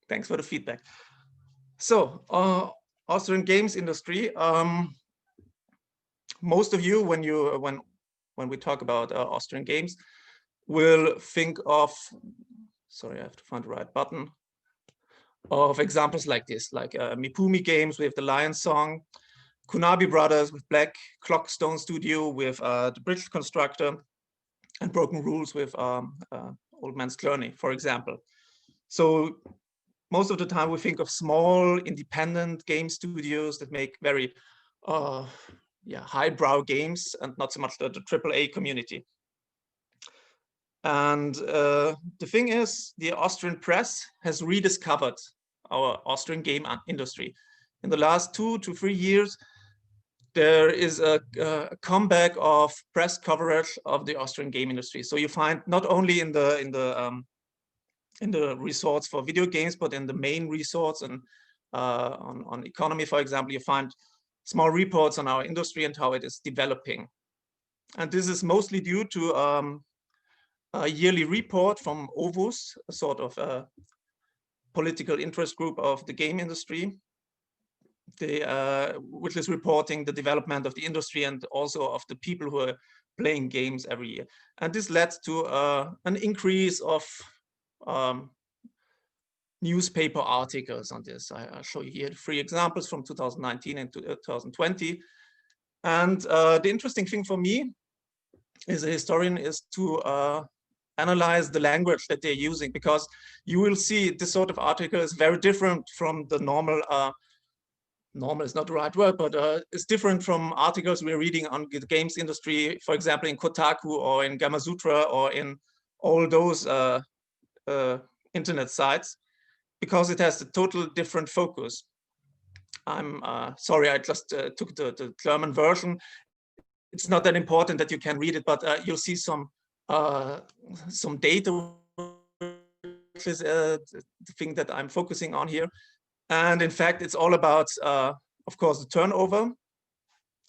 Thanks for the feedback. So, Austrian games industry. Most of you, when we talk about Austrian games, will think of. Sorry, I have to find the right button. Of examples like this, like Mipumi Games with the Lion Song, Kunabi Brothers with Black, Clockstone Studio with the Bridge Constructor, and Broken Rules with Old Man's Journey, for example. So most of the time we think of small independent game studios that make very highbrow games and not so much the AAA community. And the thing is, the Austrian press has rediscovered our Austrian game industry. In the last 2 to 3 years, there is a comeback of press coverage of the Austrian game industry. So you find not only in the resorts for video games, but in the main resorts and on economy, for example, you find small reports on our industry and how it is developing. And this is mostly due to a yearly report from Ovus, a sort of political interest group of the game industry, which is reporting the development of the industry and also of the people who are playing games every year. And this led to an increase of newspaper articles on this. I'll show you here 3 examples from 2019 and 2020. And the interesting thing for me as a historian is to analyze the language that they're using, because you will see this sort of article is very different from the normal is not the right word, but it's different from articles we're reading on the games industry, for example, in Kotaku or in Gamasutra or in all those internet sites, because it has a total different focus. I'm sorry, I just took the German version. It's not that important that you can read it, but you'll see some data, which is the thing that I'm focusing on here. And in fact, it's all about, of course, the turnover.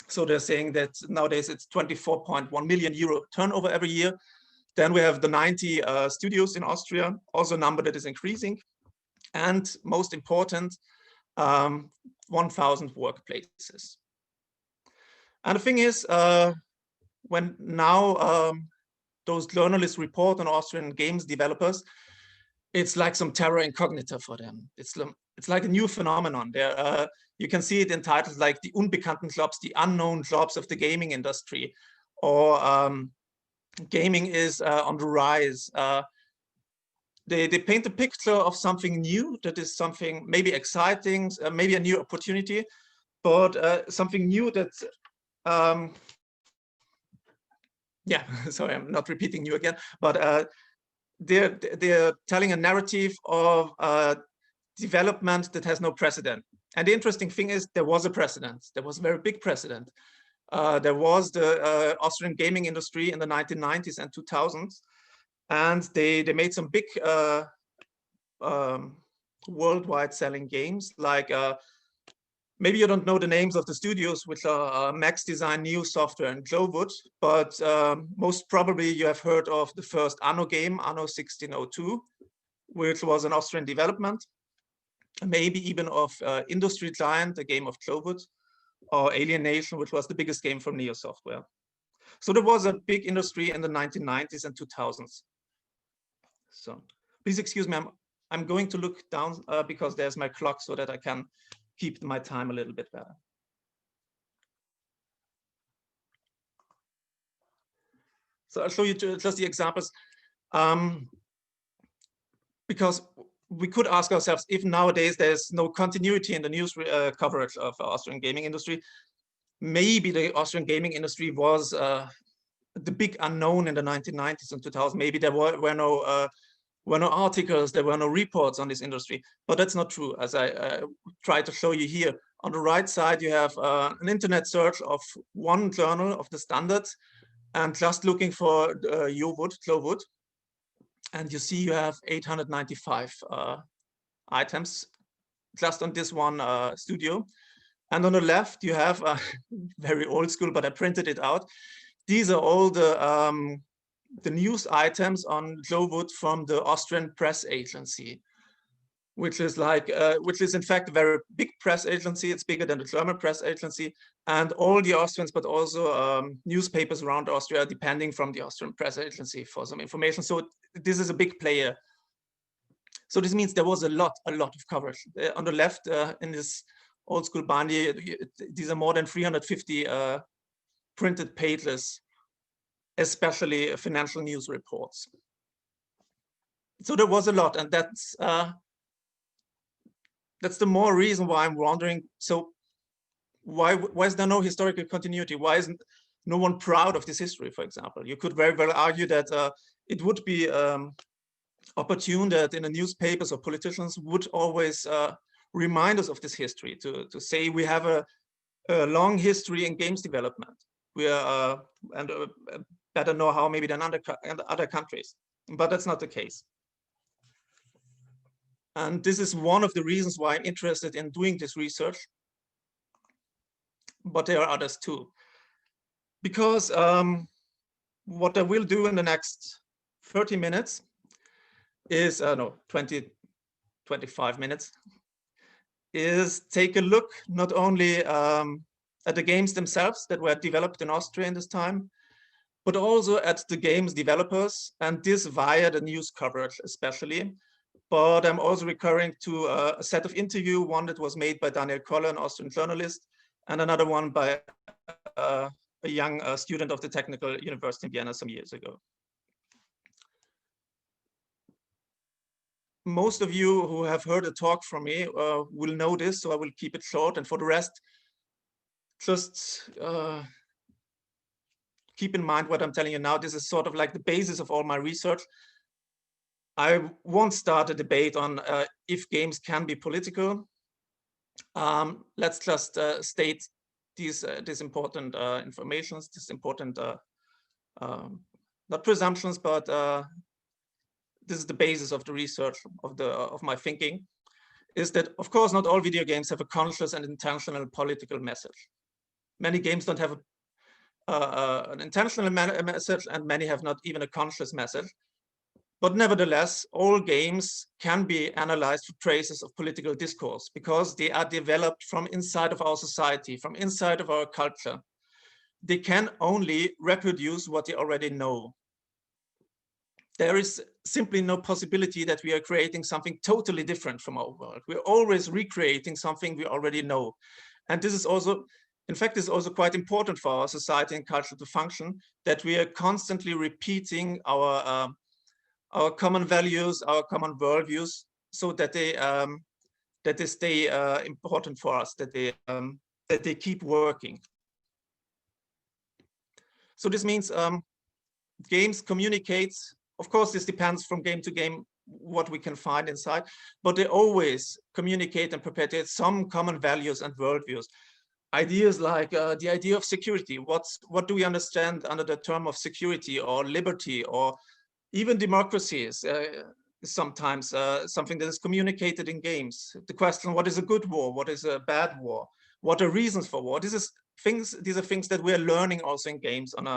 So they're saying that nowadays it's 24.1 million euro turnover every year. Then we have the 90 studios in Austria, also a number that is increasing. And most important, 1,000 workplaces. And the thing is, when now those journalists report on Austrian games developers, it's like some terra incognita for them. It's like a new phenomenon. There, you can see it in titles like the unbekannten Jobs, the unknown jobs of the gaming industry, or gaming is on the rise. They paint a picture of something new that is something maybe exciting, maybe a new opportunity, but something new that, yeah, sorry, I'm not repeating new again, but they're telling a narrative of development that has no precedent. And the interesting thing is there was a precedent. There was a very big precedent. There was the Austrian gaming industry in the 1990s and 2000s. And they made some big worldwide selling games, like maybe you don't know the names of the studios, which are Max Design, New Software, and Glowwood, but most probably you have heard of the first Anno game, Anno 1602, which was an Austrian development, maybe even of Industry Giant, the game of Glowwood, or Alienation, which was the biggest game from Neo Software. So there was a big industry in the 1990s and 2000s. So please excuse me, I'm going to look down because there's my clock so that I can keep my time a little bit better. So I'll show you just the examples. Because we could ask ourselves, if nowadays there's no continuity in the news coverage of the Austrian gaming industry, maybe the Austrian gaming industry was the big unknown in the 1990s and 2000s. Maybe there were no articles, there were no reports on this industry, but that's not true. As I try to show you here, on the right side, you have an internet search of one journal of the standards, and just looking for Glowwood, and you see you have 895 items just on this one studio. And on the left, you have very old school, but I printed it out. These are all the news items on Glowwood from the Austrian press agency. which is in fact a very big press agency. It's bigger than the German press agency, and all the Austrians, but also newspapers around Austria, are depending from the Austrian press agency for some information. So this is a big player. So this means there was a lot of coverage. On the left, in this old school binder, these are more than 350 printed pages, especially financial news reports. So there was a lot, and that's the more reason why I'm wondering, so why is there no historical continuity? Why isn't no one proud of this history, for example? You could very well argue that it would be opportune that in the newspapers or politicians would always remind us of this history, to say we have a long history in games development. We are and better know-how maybe than other countries, but that's not the case. And this is one of the reasons why I'm interested in doing this research. But there are others too. Because what I will do in the next 30 minutes is, 25 minutes, is take a look not only at the games themselves that were developed in Austria in this time, but also at the games developers, and this via the news coverage especially. But I'm also recurring to a set of interviews, one that was made by Daniel Koller, an Austrian journalist, and another one by a young student of the Technical University in Vienna some years ago. Most of you who have heard a talk from me will know this, so I will keep it short. And for the rest, just keep in mind what I'm telling you now. This is sort of like the basis of all my research. I won't start a debate on if games can be political. Let's just state these important informations, these important, not presumptions, but this is the basis of the research of my thinking, is that, of course, not all video games have a conscious and intentional political message. Many games don't have an intentional message, and many have not even a conscious message. But nevertheless, all games can be analyzed for traces of political discourse because they are developed from inside of our society, from inside of our culture. They can only reproduce what they already know. There is simply no possibility that we are creating something totally different from our world. We're always recreating something we already know. And this is also, in fact, is also quite important for our society and culture to function, that we are constantly repeating our common values, our common worldviews, so that they stay important for us, that they keep working. So this means games communicate. Of course, this depends from game to game what we can find inside, but they always communicate and perpetuate some common values and worldviews. Ideas like the idea of security. What do we understand under the term of security or liberty, or even democracy is sometimes something that is communicated in games. The question, what is a good war? What is a bad war? What are reasons for war? These are things that we are learning also in games on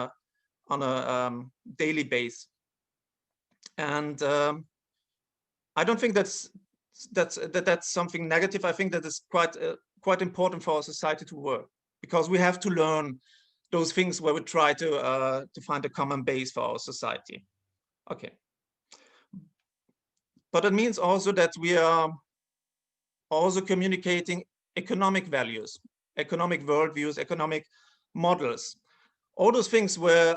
a daily basis. And I don't think that's something negative. I think that is quite important for our society to work, because we have to learn those things where we try to find a common base for our society. Okay. But it means also that we are also communicating economic values, economic worldviews, economic models, all those things where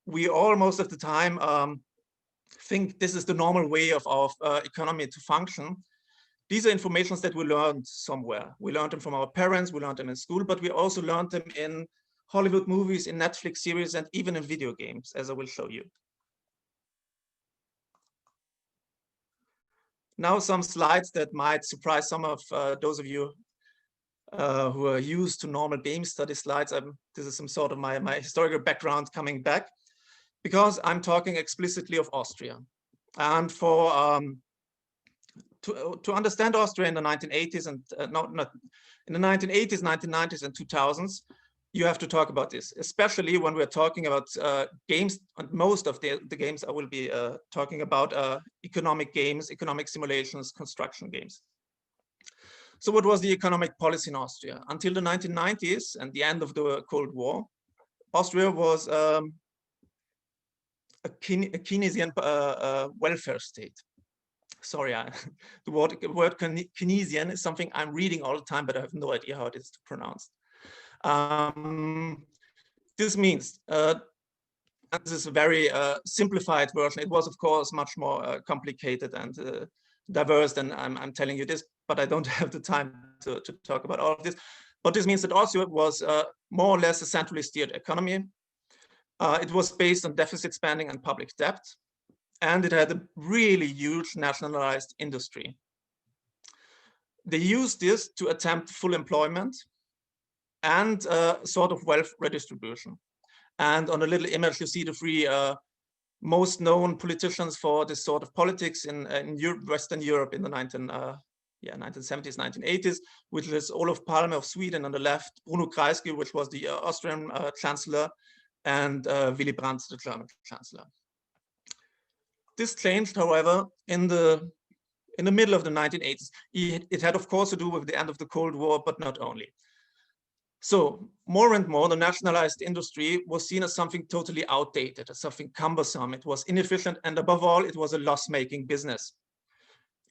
we all most of the time think this is the normal way of our economy to function. These are informations that we learned somewhere. We learned them from our parents, we learned them in school, but we also learned them in Hollywood movies, in Netflix series, and even in video games, as I will show you. Now some slides that might surprise some of those of you who are used to normal game study slides. This is some sort of my historical background coming back, because I'm talking explicitly of Austria. And for to understand Austria in the 1980s and not in the 1980s, 1990s, and 2000s, you have to talk about this, especially when we're talking about games, and most of the games I will be talking about economic games, economic simulations, construction games. So what was the economic policy in Austria? Until the 1990s and the end of the Cold War, Austria was a Keynesian welfare state. Sorry, the word Keynesian is something I'm reading all the time, but I have no idea how it is pronounced. This means, and this is a very simplified version. It was, of course, much more complicated and diverse than I'm telling you this, but I don't have the time to talk about all of this. But this means that Austria was more or less a centrally steered economy. It was based on deficit spending and public debt, and it had a really huge nationalized industry. They used this to attempt full employment and sort of wealth redistribution. And on the little image, you see the three most known politicians for this sort of politics in Europe, Western Europe in the 1970s, 1980s, which is Olof Palme of Sweden on the left, Bruno Kreisky, which was the Austrian chancellor, and Willy Brandt, the German chancellor. This changed, however, in the middle of the 1980s. It had, of course, to do with the end of the Cold War, but not only. So more and more, the nationalized industry was seen as something totally outdated, as something cumbersome. It was inefficient, and above all, it was a loss-making business.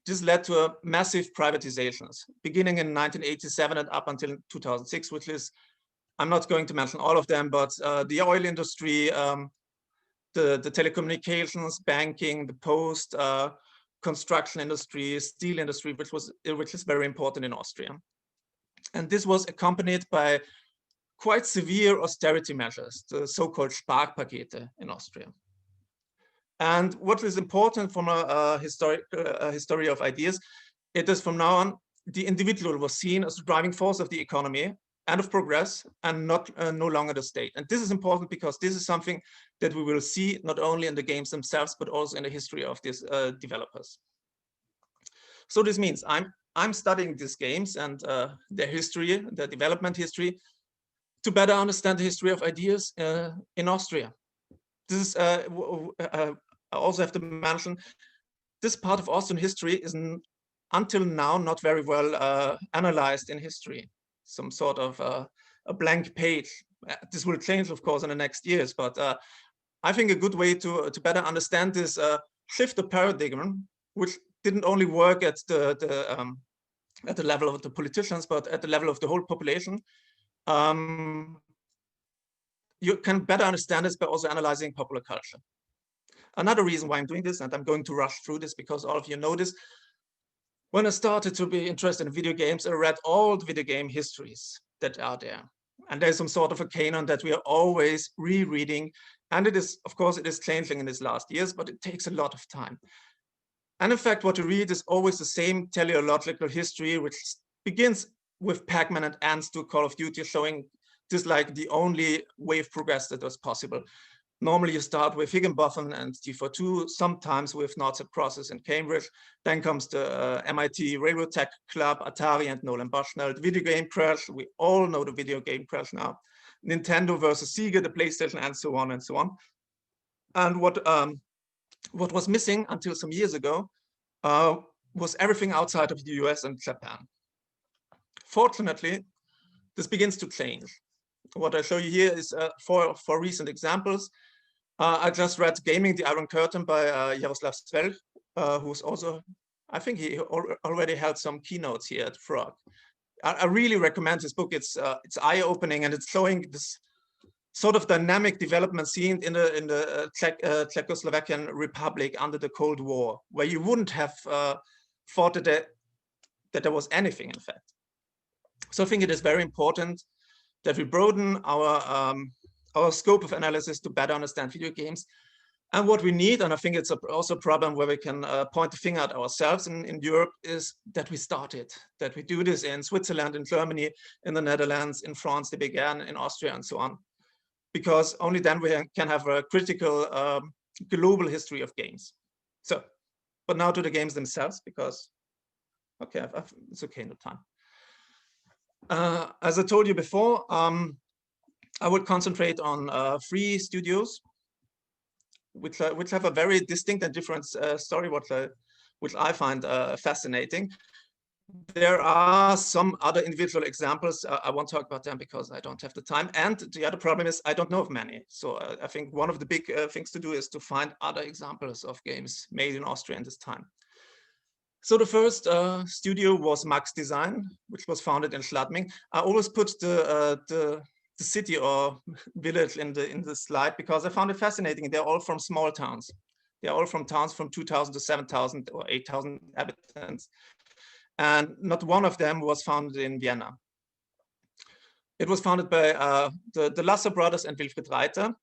This led to massive privatizations, beginning in 1987 and up until 2006, which is, I'm not going to mention all of them, but the oil industry, the telecommunications, banking, the post, construction industry, steel industry, which is very important in Austria. And this was accompanied by quite severe austerity measures, the so-called Sparpakete in Austria. And what is important from a history of ideas, it is from now on, the individual was seen as the driving force of the economy and of progress, and no longer the state. And this is important because this is something that we will see not only in the games themselves, but also in the history of these developers. So this means I'm studying these games and their history, their development history, to better understand the history of ideas in Austria. This is, I also have to mention, this part of Austrian history is until now not very well analyzed in history. Some sort of a blank page. This will change, of course, in the next years, but I think a good way to better understand this shift of paradigm, which didn't only work at the level of the politicians, but at the level of the whole population. You can better understand this by also analyzing popular culture. Another reason why I'm doing this, and I'm going to rush through this because all of you know this, when I started to be interested in video games, I read all the video game histories that are there. And there's some sort of a canon that we are always rereading. And it is, of course, it is changing in these last years, but it takes a lot of time. And in fact, what you read is always the same teleological history, which begins with Pac-Man and ends to Call of Duty, showing this like the only way of progress that was possible. Normally you start with Higginbotham and T42, sometimes with Northrop Process in Cambridge. Then comes the MIT Railroad Tech Club, Atari and Nolan Bushnell. The video game crash, we all know the video game crash now. Nintendo versus Sega, the PlayStation, and so on and so on. And what was missing until some years ago was everything outside of the US and Japan. Fortunately, this begins to change. What I show you here is four recent examples. I just read Gaming the Iron Curtain by Jaroslav Svelch, who's also, I think he already held some keynotes here at Frog. I really recommend his book. It's eye-opening, and it's showing this sort of dynamic development scene in the Czechoslovakian Republic under the Cold War, where you wouldn't have thought that there was anything, in fact. So I think it is very important that we broaden our scope of analysis to better understand video games. And what we need, and I think it's also a problem where we can point the finger at ourselves in Europe, is that we started, that we do this in Switzerland, in Germany, in the Netherlands, in France, they began, in Austria, and so on. Because only then we can have a critical global history of games. So, but now to the games themselves, because, okay, it's okay, no time. As I told you before, I will concentrate on 3 studios, which have a very distinct and different story, which I find fascinating. There are some other individual examples. I won't talk about them because I don't have the time. And the other problem is I don't know of many. So I think one of the big things to do is to find other examples of games made in Austria in this time. So the first studio was Max Design, which was founded in Schladming. I always put the city or village in the slide because I found it fascinating. They're all from small towns. They're all from towns from 2,000 to 7,000 or 8,000 inhabitants. And not one of them was founded in Vienna. It was founded by the Lasser brothers and Wilfried Reiter.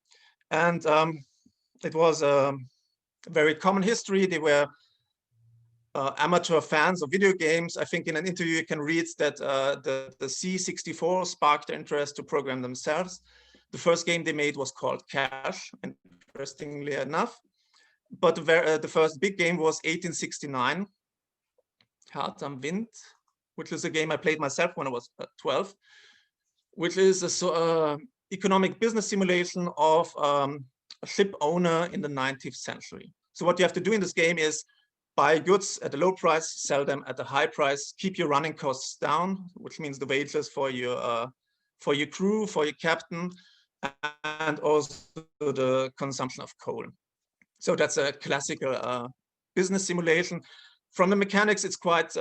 And it was a very common history. They were amateur fans of video games. I think in an interview you can read that the C64 sparked their interest to program themselves. The first game they made was called Cash, interestingly enough. But the first big game was 1869, Hart am Wind, which is a game I played myself when I was 12, which is a economic business simulation of a ship owner in the 19th century. So what you have to do in this game is buy goods at a low price, sell them at a high price, keep your running costs down, which means the wages for your crew, for your captain, and also the consumption of coal. So that's a classical business simulation. From the mechanics, it's quite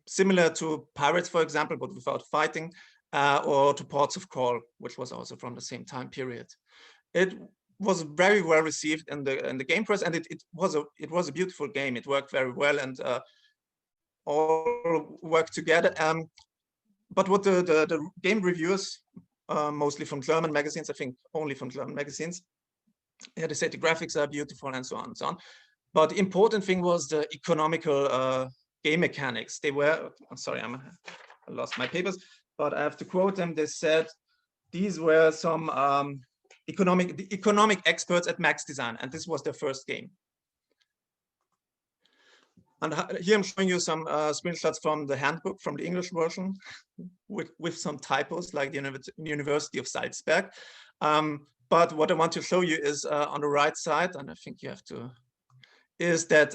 similar to Pirates, for example, but without fighting, or to Ports of Call, which was also from the same time period. It was very well received in the game press, and it was a beautiful game. It worked very well, and all worked together. But what the game reviewers, mostly from German magazines, I think only from German magazines, yeah, they said the graphics are beautiful and so on and so on. But the important thing was the economical game mechanics. They were, I'm sorry, I lost my papers, but I have to quote them. They said these were some economic experts at Max Design, and this was their first game. And here I'm showing you some screenshots from the handbook, from the English version, with some typos, like the University of Salzburg. But what I want to show you is on the right side, and I think you have to, is that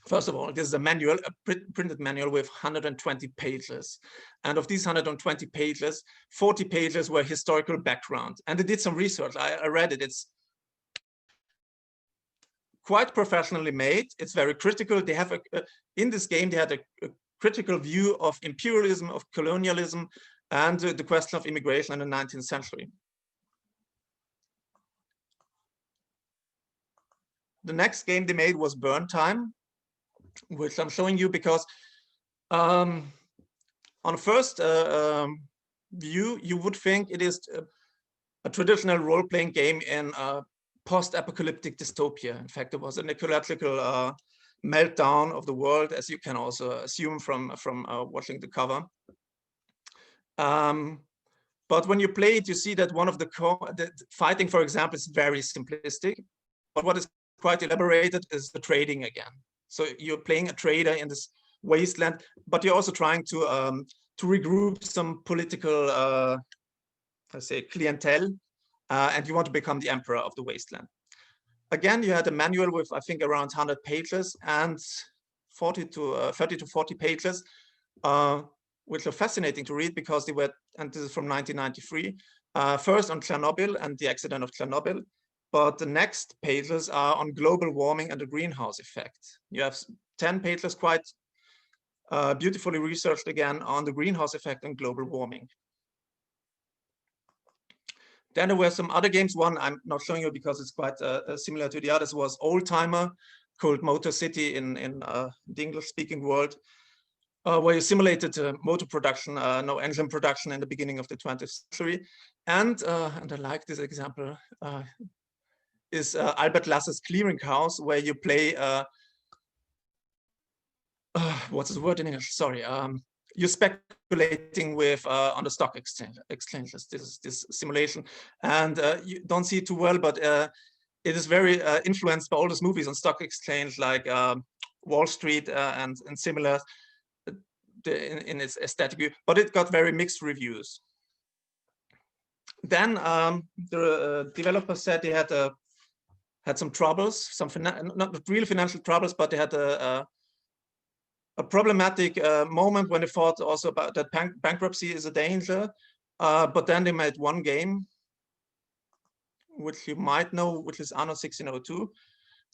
first of all, this is a manual, a printed manual with 120 pages. And of these 120 pages, 40 pages were historical background. And they did some research. I read it. It's quite professionally made. It's very critical. They have in this game, they had a critical view of imperialism, of colonialism, and the question of immigration in the 19th century. The next game they made was Burn Time, which I'm showing you because on first view, you would think it is a traditional role-playing game in a post-apocalyptic dystopia. In fact, it was an ecological meltdown of the world, as you can also assume from watching the cover. But when you play it, you see that one of the fighting, for example, is very simplistic. But what is quite elaborated is the trading again. So you're playing a trader in this wasteland, but you're also trying to regroup some political, let's say, clientele, and you want to become the emperor of the wasteland. Again, you had a manual with, I think, around 100 pages and 30 to 40 pages, which are fascinating to read because they were, and this is from 1993, first on Chernobyl and the accident of Chernobyl. But the next pages are on global warming and the greenhouse effect. You have 10 pages quite beautifully researched again on the greenhouse effect and global warming. Then there were some other games. One I'm not showing you because it's quite similar to the others, was Old Timer, called Motor City in the English-speaking world, where you simulated motor production, no engine production in the beginning of the 20th century. And I like this example, is Albert Lasser's Clearinghouse, where you play, what's the word in English? Sorry. You're speculating with on the stock exchanges, this simulation. And you don't see it too well, but it is very influenced by all those movies on stock exchange, like Wall Street and similar in its aesthetic view, but it got very mixed reviews. Then the developer said they had some troubles, not real financial troubles, but they had a problematic moment when they thought also about that bankruptcy is a danger. But then they made one game, which you might know, which is Anno 1602,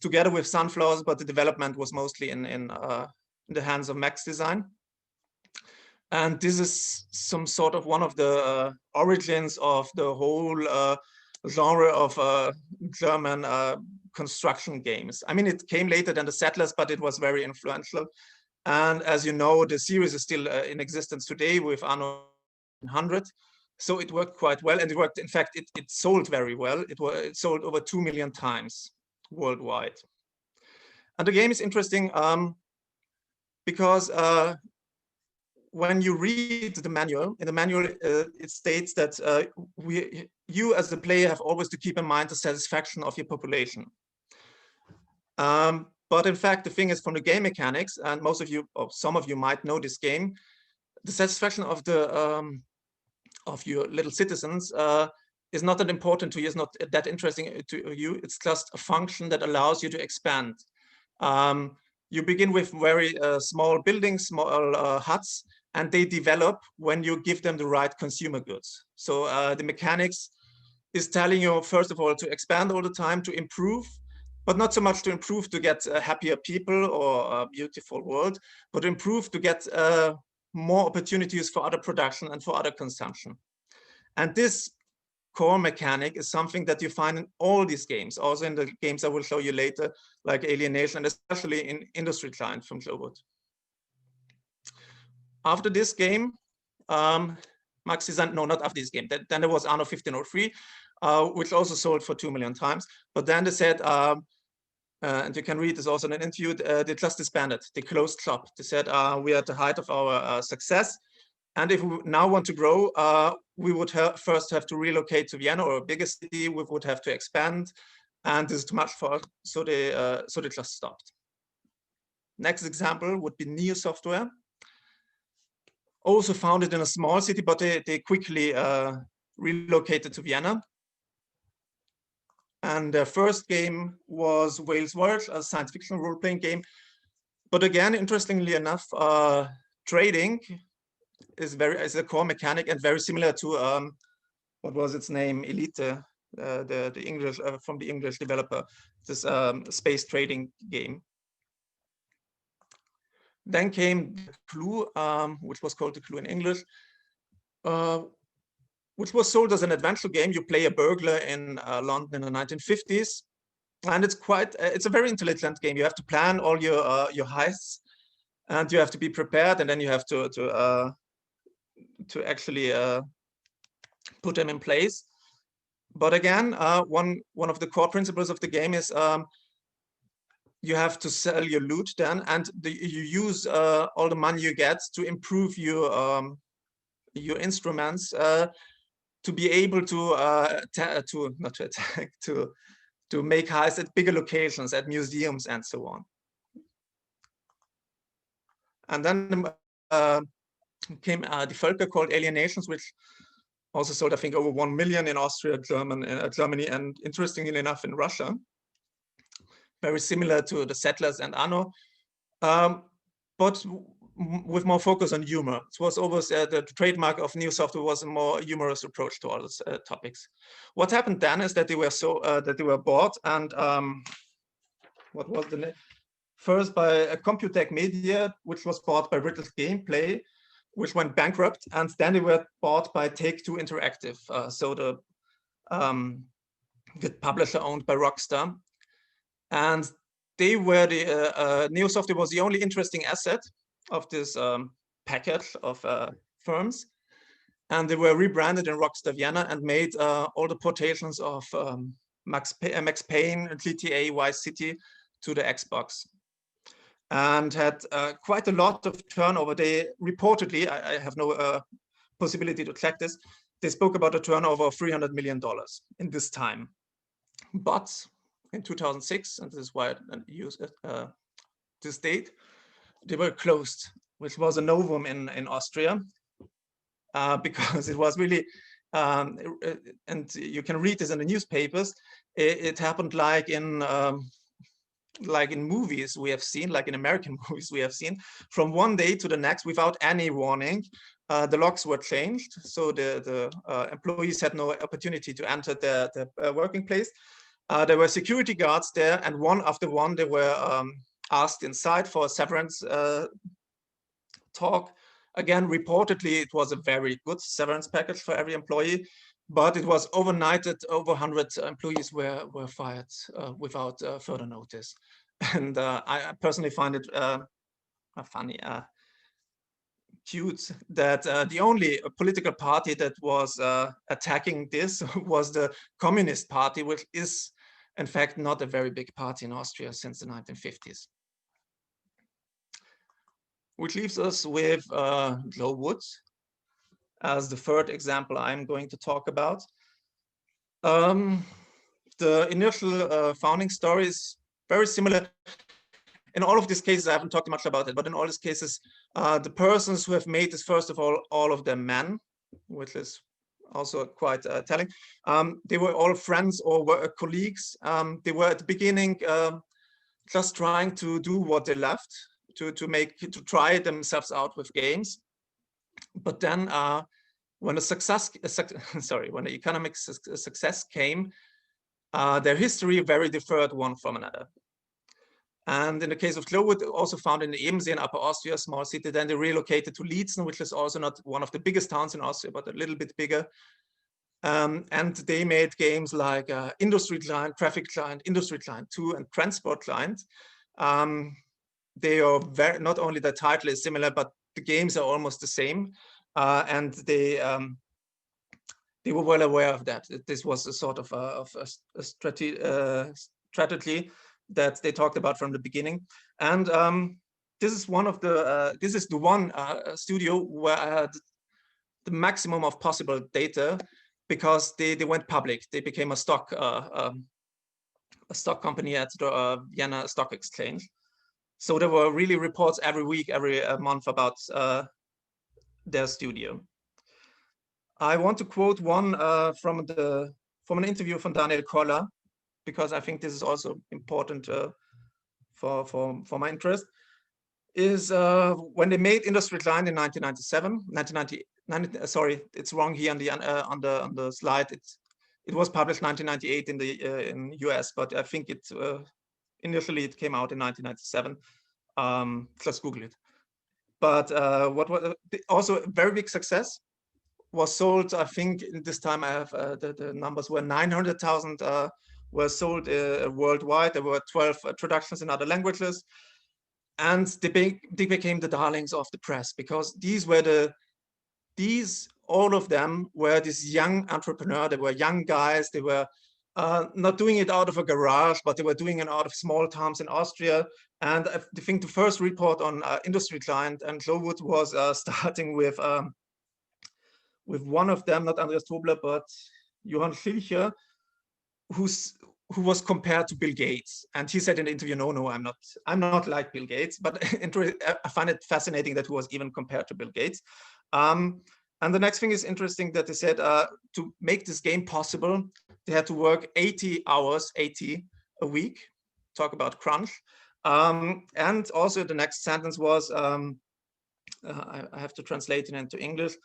together with Sunflowers, but the development was mostly in the hands of Max Design. And this is some sort of one of the origins of the whole genre of German construction games. I mean, it came later than the Settlers, but it was very influential. And as you know, the series is still in existence today with Anno 100. So it worked quite well, and it worked. In fact, it sold very well. It sold over 2 million times worldwide. And the game is interesting because when you read the manual, in the manual it states that you as the player have always to keep in mind the satisfaction of your population. But in fact, the thing is, from the game mechanics, and most of you, or some of you might know this game, the satisfaction of the of your little citizens is not that important to you, is not that interesting to you. It's just a function that allows you to expand. You begin with very small buildings, small huts, and they develop when you give them the right consumer goods. So the mechanics is telling you, first of all, to expand all the time, to improve, but not so much to improve to get happier people or a beautiful world, but improve to get more opportunities for other production and for other consumption. And this core mechanic is something that you find in all these games, also in the games I will show you later, like Alienation, and especially in Industry Client from Global. After this game, Max Design, no, not after this game, then there was Anno 1503, which also sold for 2 million times. But then they said, and you can read this also in an interview, they just disbanded, they closed shop. They said, we are at the height of our success. And if we now want to grow, we would first have to relocate to Vienna or a bigger city. We would have to expand, and this is too much for us. So they just stopped. Next example would be Neo Software, also founded in a small city, but they quickly relocated to Vienna. And their first game was Whale's Voyage, a science fiction role-playing game. But again, interestingly enough, trading is a core mechanic and very similar to what was its name, Elite, the English from the English developer, this space trading game. Then came the Clue, which was called the Clue in English, which was sold as an adventure game. You play a burglar in London in the 1950s, and it's a very intelligent game. You have to plan all your heists, and you have to be prepared, and then you have to actually put them in place. But again, one of the core principles of the game is you have to sell your loot then, and you use all the money you get to improve your instruments to be able to make heists at bigger locations, at museums, and so on. And then came the Völker called Alienations, which also sold, I think, over 1 million in Austria, Germany, and interestingly enough, in Russia. Very similar to the Settlers and Anno, but with more focus on humor. It was always the trademark of Neo Software was a more humorous approach to all those topics. What happened then is that they were bought, and what was the name? First by a Computec Media, which was bought by British Gameplay, which went bankrupt, and then they were bought by Take-Two Interactive, so the publisher owned by Rockstar. And they were Neo Software was the only interesting asset of this package of firms, and they were rebranded in Rockstar Vienna and made all the portations of Max Payne, GTA, Vice City to the Xbox, and had quite a lot of turnover. They reportedly, I have no possibility to check this, they spoke about a turnover of $300 million in this time. But in 2006, and this is why I use this date, they were closed, which was a novum in Austria, because it was really and you can read this in the newspapers. It happened like in movies we have seen, like in American movies we have seen, from one day to the next without any warning. The locks were changed, so the employees had no opportunity to enter the working place. There were security guards there, and one after one they were asked inside for a severance talk. Again, reportedly, it was a very good severance package for every employee, but it was overnight that over 100 employees were fired without further notice. And I personally find it funny, cute that the only political party that was attacking this was the Communist Party, which is in fact not a very big party in Austria since the 1950s. Which leaves us with Glowwood as the third example I'm going to talk about. The initial founding story is very similar. In all of these cases, I haven't talked much about it, but in all these cases, the persons who have made this, first of all of them men, which is also quite telling. They were all friends or were colleagues. They were at the beginning just trying to do what they loved, to try themselves out with games. But then when when the economic success came, their history very differed one from another. And in the case of Glowwood, also found in Ebensee in Upper Austria, a small city, then they relocated to Liezen, which is also not one of the biggest towns in Austria, but a little bit bigger. And they made games like Industry Client, Traffic Client, Industry Client 2, and Transport Client. They are not only the title is similar, but the games are almost the same. And they were well aware of that. This was a sort of a strategy that they talked about from the beginning. And this is one of the this is the one studio where I had the maximum of possible data, because they went public. They became a stock company at the Vienna Stock Exchange. So there were really reports every week, every month about their studio. I want to quote one from an interview from Daniel Koller, because I think this is also important for my interest. Is when they made Industry Client in 1997, sorry, it's wrong here on the slide. It was published 1998 in US, but I think it initially it came out in 1997. Just Google it. But what was also a very big success, was sold, I think in this time I have the numbers were 900,000 were sold worldwide. There were 12 traductions in other languages, and they became the darlings of the press, because all of them were this young entrepreneur. They were young guys. They were not doing it out of a garage, but they were doing it out of small towns in Austria. And I think the first report on Industry Client and Glowwood was starting with one of them, not Andreas Tobler, but Johann Schilcher, who was compared to Bill Gates. And he said in the interview, no, I'm not like Bill Gates, but I find it fascinating that he was even compared to Bill Gates. And the next thing is interesting that they said to make this game possible, they had to work 80 hours, 80 a week, talk about crunch. And also the next sentence was, I have to translate it into English,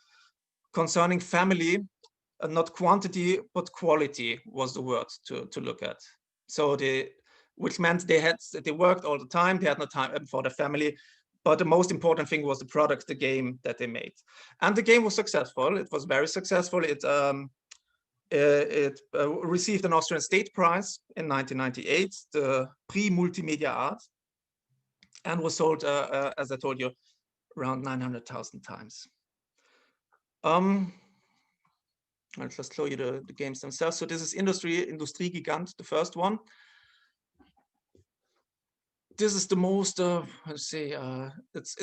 concerning family, not quantity, but quality was the word to look at. So which meant they worked all the time, they had no time for the family, but the most important thing was the product, the game that they made. And the game was successful. It was very successful. It received an Austrian state prize in 1998, the Prix Multimedia Art, and was sold, as I told you, around 900,000 times. I'll just show you the games themselves. So this is Industriegigant, the first one. This is the most, let's say, it's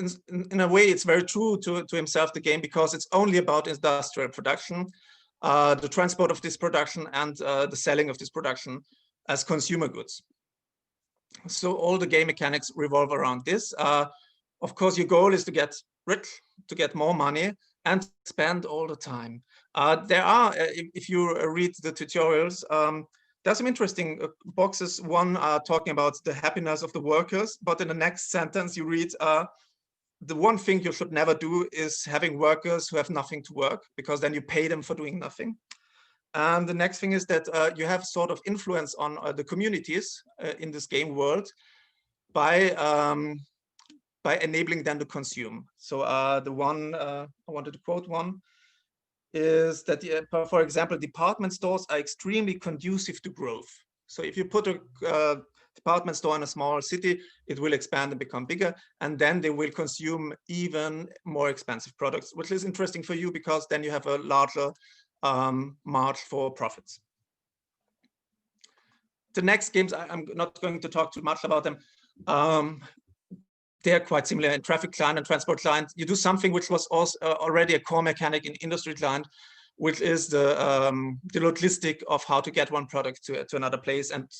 in a way, it's very true to himself, the game, because it's only about industrial production, the transport of this production, and the selling of this production as consumer goods. So all the game mechanics revolve around this. Of course, your goal is to get rich, to get more money, and expand all the time. There are, if you read the tutorials, there's some interesting boxes. One talking about the happiness of the workers, but in the next sentence you read, the one thing you should never do is having workers who have nothing to work, because then you pay them for doing nothing. And the next thing is that you have sort of influence on the communities in this game world by enabling them to consume. So the one I wanted to quote one is that, for example, department stores are extremely conducive to growth. So if you put a department store in a small city, it will expand and become bigger, and then they will consume even more expensive products, which is interesting for you because then you have a larger margin for profits. The next games, I'm not going to talk too much about them. They're quite similar in traffic client and transport client. You do something which was also already a core mechanic in industry client, which is the logistic of how to get one product to another place, and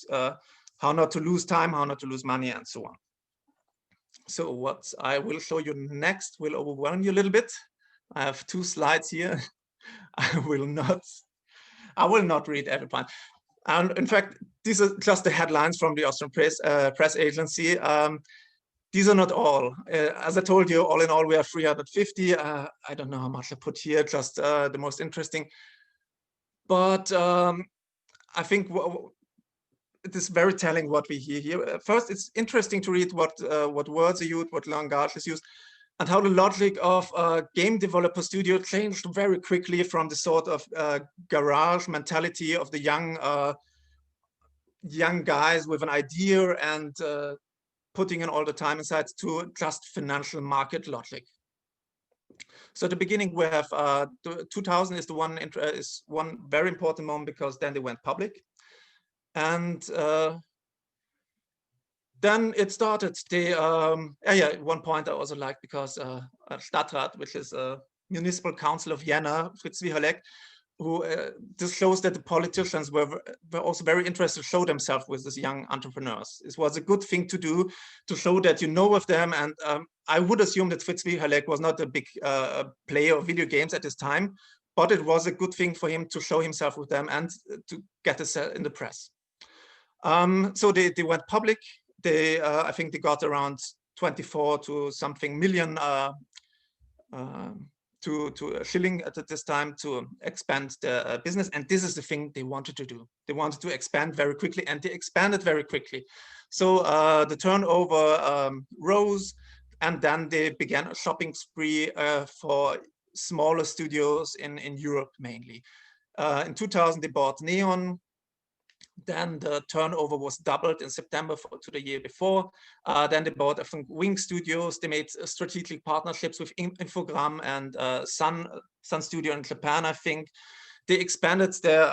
how not to lose time, how not to lose money, and so on. So what I will show you next will overwhelm you a little bit. I have 2 slides here. I will not read every point. And in fact, these are just the headlines from the Austrian press agency. These are not all. As I told you, all in all, we have 350. I don't know how much I put here, just the most interesting. But I think it is very telling what we hear here. First, it's interesting to read what words are used, what language is used, and how the logic of game developer studio changed very quickly from the sort of garage mentality of the young guys with an idea and putting in all the time inside to just financial market logic. So at the beginning we have 2000 is one very important moment, because then they went public, and then it started. One point I also like, because Stadtrat, which is a municipal council of Vienna, Fritz Wiecherleck, who this shows that the politicians were also very interested to show themselves with these young entrepreneurs. It was a good thing to do, to show that you know of them. And I would assume that Fritz Wiecherleck was not a big player of video games at this time, but it was a good thing for him to show himself with them and to get this in the press. So they went public. They I think they got around 24 to something million to a shilling at this time to expand the business. And this is the thing they wanted to do. They wanted to expand very quickly, and they expanded very quickly. So the turnover rose, and then they began a shopping spree for smaller studios in Europe mainly. In 2000, they bought Neon. Then the turnover was doubled in September to the year before. Then they bought, I think, Wing Studios. They made strategic partnerships with Infogramm and Sun Studio in Japan, I think. They expanded their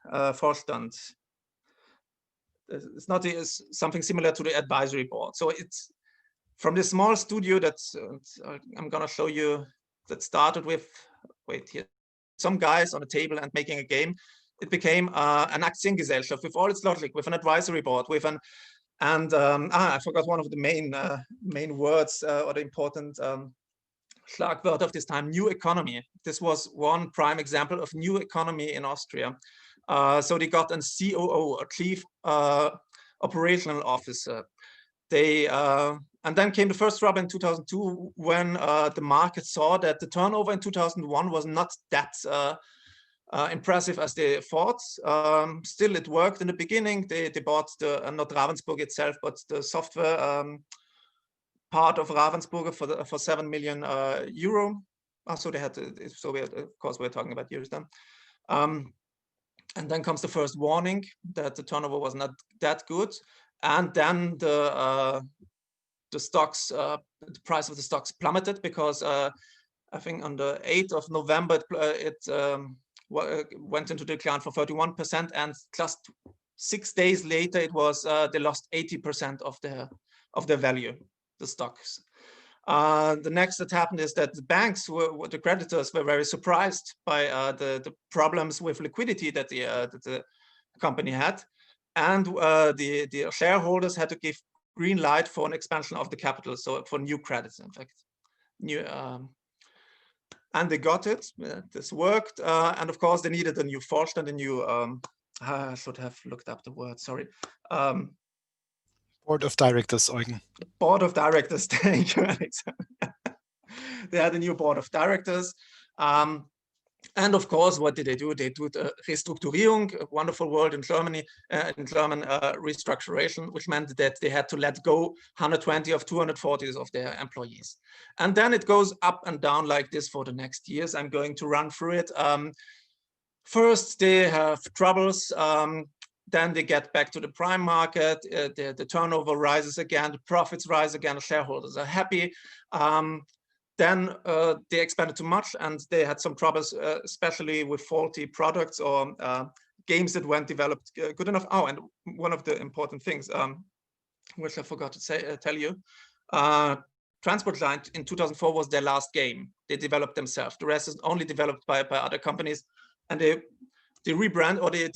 Vorstand. It's not something similar to the advisory board. So it's from the small studio that I'm going to show you, that started with, wait here, some guys on a table and making a game. It became an Aktiengesellschaft with all its logic, with an advisory board, with an, and I forgot one of the main words or the important Schlagwort of this time: new economy. This was one prime example of new economy in Austria. So they got a COO, a chief operational officer. They and then came the first trouble in 2002, when the market saw that the turnover in 2001 was not that impressive as they thought. Still, it worked in the beginning. They bought not Ravensburg itself, but the software part of Ravensburg for 7 million euro. So they had to, so we had, of course, we're talking about euros then. And then comes the first warning that the turnover was not that good, and then the stocks, the price of the stocks plummeted, because I think on the 8th of November it went into decline for 31%, and just 6 days later it was they lost 80% of their value, the stocks. The next that happened is that the banks, the creditors, were very surprised by the problems with liquidity that the company had, and the shareholders had to give green light for an expansion of the capital, so for new credits, in fact, new. and they got it. This worked, and of course they needed a new Vorstand, a new I should have looked up the word, sorry. Board of Directors, Eugen. Board of Directors, thank you, Alex. They had a new board of directors. And of course, what did they do? They did a Restrukturierung, a wonderful word in Germany, in German, restructuration, which meant that they had to let go 120 of 240 of their employees. And then it goes up and down like this for the next years. I'm going to run through it. First, they have troubles. Then they get back to the prime market. The turnover rises again, the profits rise again, the shareholders are happy. Then they expanded too much and they had some troubles, especially with faulty products or games that weren't developed good enough. Oh, and one of the important things, which I forgot to tell you, Transport Giant in 2004 was their last game. They developed themselves. The rest is only developed by other companies, and they rebrand, or they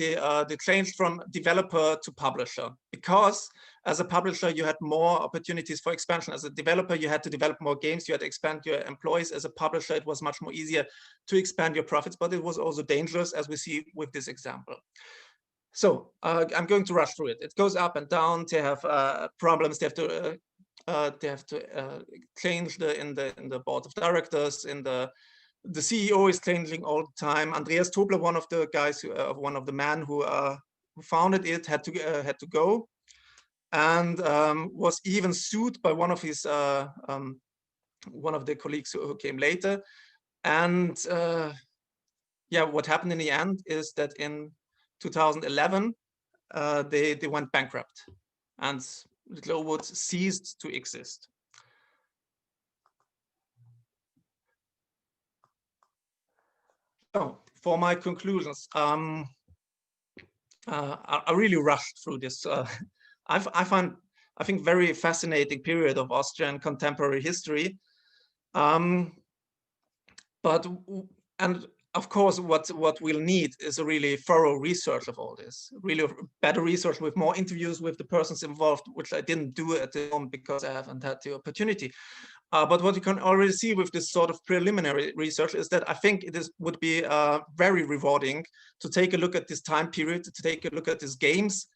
changed from developer to publisher, because as a publisher you had more opportunities for expansion. As a developer you had to develop more games, you had to expand your employees. As a publisher it was much more easier to expand your profits, but it was also dangerous, as we see with this example. So I'm going to rush through it. It goes up and down. They have problems. They have to change in the board of directors. The CEO is changing all the time. Andreas Tobler, one of the guys, one of the men who founded it, had to go, and was even sued by one of the colleagues who came later. And yeah, what happened in the end is that in 2011 they went bankrupt, and Littlewood ceased to exist. So for my conclusions, I really rushed through this. I think very fascinating period of Austrian contemporary history. And of course, what we'll need is a really thorough research of all this, really better research with more interviews with the persons involved, which I didn't do at the moment because I haven't had the opportunity. But what you can already see with this sort of preliminary research is that I think would be very rewarding to take a look at this time period, to take a look at these games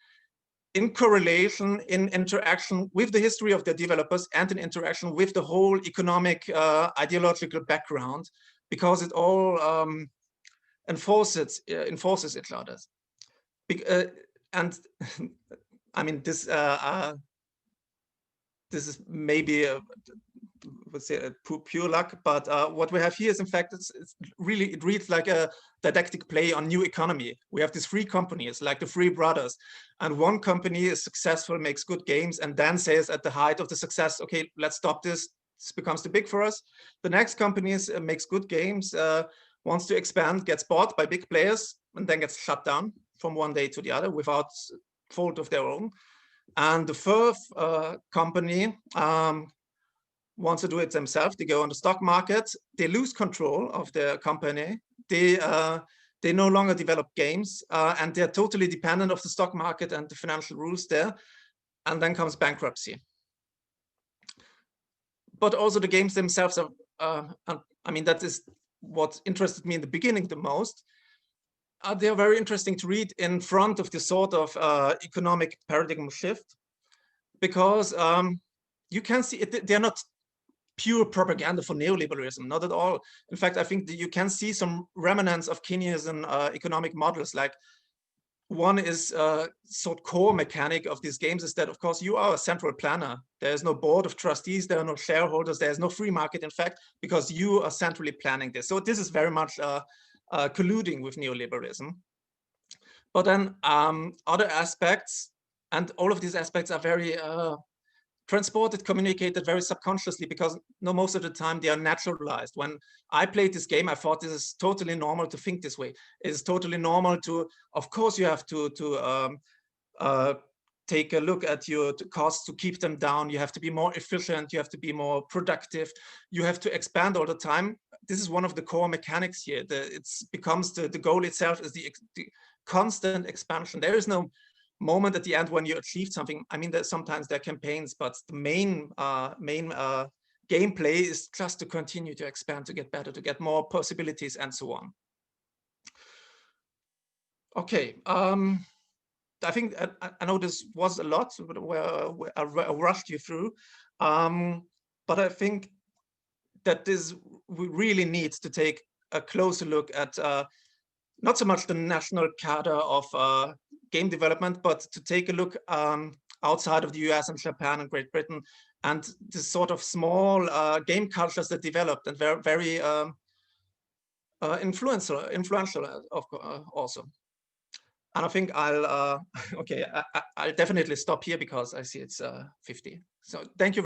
in correlation, in interaction with the history of the developers, and in interaction with the whole economic ideological background, because it all enforces each other. And I mean, this is maybe let's say pure luck, but what we have here is, in fact, it reads like a didactic play on new economy. We have these three companies, like the three brothers, and one company is successful, makes good games, and then says at the height of the success, okay, let's stop this. This becomes too big for us. The next company makes good games, wants to expand, gets bought by big players, and then gets shut down from one day to the other without fault of their own. And the third company wants to do it themselves. They go on the stock market, they lose control of their company, they no longer develop games, and they're totally dependent of the stock market and the financial rules there, and then comes bankruptcy. But also the games themselves are, I mean, that is what interested me in the beginning the most. They are very interesting to read in front of this sort of economic paradigm shift, because you can see they're not pure propaganda for neoliberalism, not at all. In fact, I think that you can see some remnants of Keynesian economic models. Like, one is sort of core mechanic of these games is that, of course, you are a central planner. There is no board of trustees, there are no shareholders, there is no free market, in fact, because you are centrally planning this. So this is very much colluding with neoliberalism. But then other aspects, and all of these aspects are very transported, communicated very subconsciously, because most of the time they are naturalized. When I played this game, I thought this is totally normal to think this way. It is totally normal to, of course, you have to take a look at your costs to keep them down. You have to be more efficient. You have to be more productive. You have to expand all the time. This is one of the core mechanics here. It becomes the goal itself is the constant expansion. There is no moment at the end when you achieved something. I mean, sometimes there are campaigns, but the main gameplay is just to continue to expand, to get better, to get more possibilities, and so on. Okay, I think I know this was a lot, where I rushed you through, but I think that we really need to take a closer look at not so much the national cadre of game development, but to take a look outside of the US and Japan and Great Britain, and the sort of small game cultures that developed and very influential also. And I think I'll okay, I'll definitely stop here because I see it's 50. So thank you.